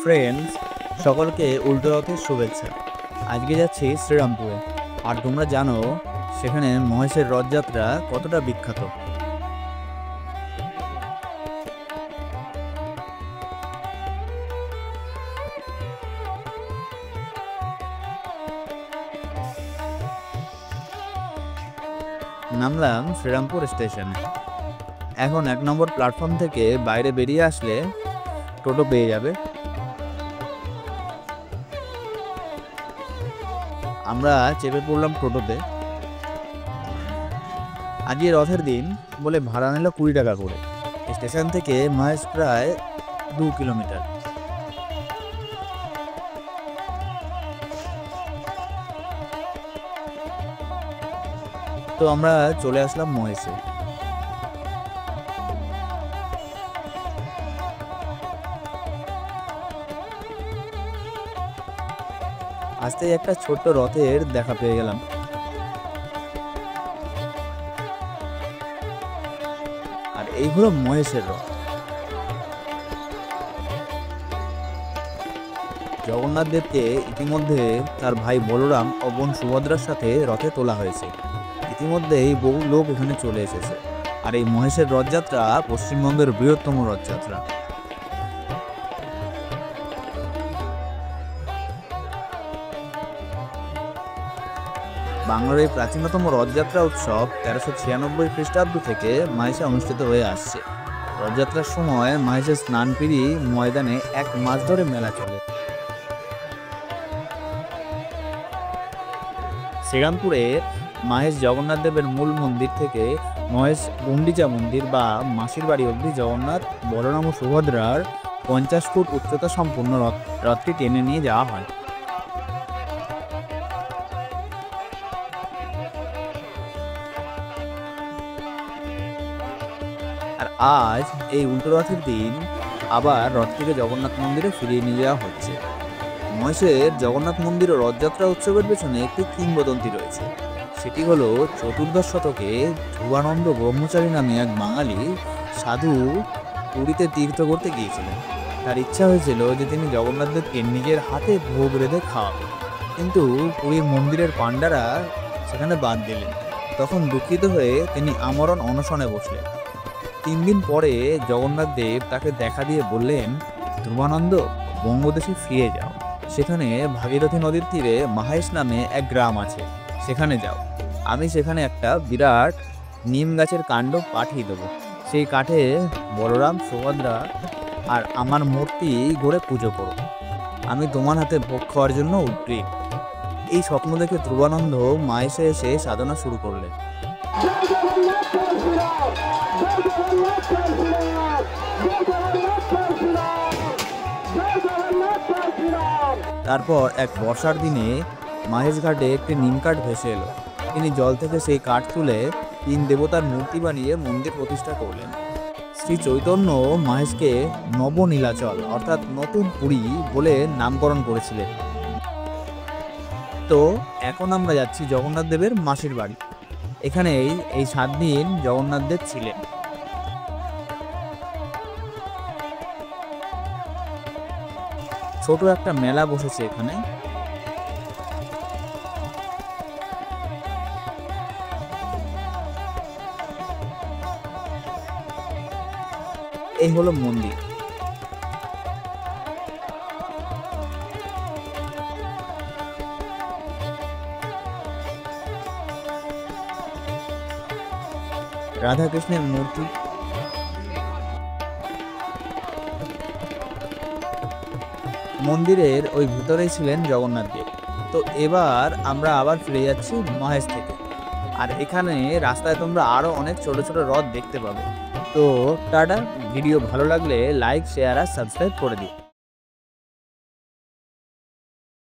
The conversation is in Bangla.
ফ্রেন্ডস, সকলকে উল্টো রথের শুভেচ্ছা। আজকে যাচ্ছি শ্রীরামপুরে। আর তোমরা জানো সেখানে মহেশের রথযাত্রা কতটা বিখ্যাত। নামলাম শ্রীরামপুর স্টেশনে। এখন 1 নম্বর প্ল্যাটফর্ম থেকে বাইরে বেরিয়ে আসলে টোটো পেয়ে যাবে। আমরা চেপে পড়লাম টোটোতে। আজকে রথের দিন বলে ভাড়া নিল 20 টাকা করে। স্টেশন থেকে মহেশ প্রায় 2 কিলোমিটার। তো আমরা চলে আসলাম মহেশে। আসতেই একটা ছোট্ট রথের দেখা পেয়ে গেলাম। আর এই হলো মহেশের রথ। জগন্নাথ দেবকে ইতিমধ্যে তার ভাই বলরাম ও বোন সুভদ্রার সাথে রথে তোলা হয়েছে। ইতিমধ্যেই বহু লোক এখানে চলে এসেছে। আর এই মহেশের রথযাত্রা পশ্চিমবঙ্গের বৃহত্তম রথযাত্রা। বাংলার এই প্রাচীনতম রথযাত্রা উৎসব 1396 খ্রিস্টাব্দ থেকে মহেশে অনুষ্ঠিত হয়ে আসছে। রথযাত্রার সময় মহেশের স্নানপিড়ি ময়দানে 1 মাস ধরে মেলা চলে। শ্রীরামপুরে মহেশ জগন্নাথ দেবের মূল মন্দির থেকে মহেশ গুন্ডিচা মন্দির বা মাসির বাড়ি অবধি জগন্নাথ, বলরাম ও সুভদ্রার 50 ফুট উচ্চতা সম্পূর্ণ রথটি টেনে নিয়ে যাওয়া হয়। আর আজ এই উল্টো রথের দিন আবার রথটিকে জগন্নাথ মন্দিরে ফিরিয়ে নিয়ে যাওয়া হচ্ছে। মহেশের জগন্নাথ মন্দির ও রথযাত্রা উৎসবের পেছনে একটি কিংবদন্তি রয়েছে। সেটি হলো 14 শতকে ধ্রুবানন্দ ব্রহ্মচারী নামে এক বাঙালি সাধু পুরীতে তীর্থ করতে গিয়েছিলেন। তার ইচ্ছা হয়েছিল যে তিনি জগন্নাথ দেবকে নিজের হাতে ভোগ রেঁধে খাওয়াবেন, কিন্তু পুরীর মন্দিরের পাণ্ডারা সেখানে বাদ দিলেন। তখন দুঃখিত হয়ে তিনি আমরণ অনশনে বসলেন। 3 দিন পরে জগন্নাথ দেব তাকে দেখা দিয়ে বললেন, ধ্রুবানন্দ, বঙ্গদেশে ফিরে যাও। সেখানে ভাগীরথী নদীর তীরে মাহেশ নামে এক গ্রাম আছে, সেখানে যাও। আমি সেখানে একটা বিরাট নিম গাছের কাণ্ড পাঠিয়ে দেবো। সেই কাঠে বলরাম, সুভদ্রা আর আমার মূর্তি গড়ে পুজো করো। আমি তোমার হাতে ভোগ খাওয়ার জন্য উদ্গ্রীব। এই স্বপ্ন দেখে ধ্রুবানন্দ মাহেশে এসে সাধনা শুরু করলেন। তারপর এক বর্ষার দিনে মহেশ ঘাটে একটি নিম কাঠ ভেসে এলো। তিনি জল থেকে সেই কাঠ তুলে 3 দেবতার মূর্তি বানিয়ে মন্দির প্রতিষ্ঠা করলেন। শ্রী চৈতন্য মহেশকে নবনীলাচল অর্থাৎ নতুন পুরী বলে নামকরণ করেছিলেন। তো এখন আমরা যাচ্ছি জগন্নাথ দেবের মাসির বাড়ি। এখানেই এই 7 দিন জগন্নাথ দেব ছিলেন। ছোট একটা মেলা বসেছে এখানে। এই হলো মন্দির। রাধাকৃষ্ণের মূর্তি। মন্দিরের ওই ভিতরেই ছিলেন জগন্নাথ দেব। তো এবার আমরা আবার ফিরে যাচ্ছি মহেশ থেকে। আর এখানে রাস্তায় তোমরা আরো অনেক ছোট ছোট রথ দেখতে পাবে। তো টাটা। ভিডিও ভালো লাগলে লাইক, শেয়ার আর সাবস্ক্রাইব করে দিও।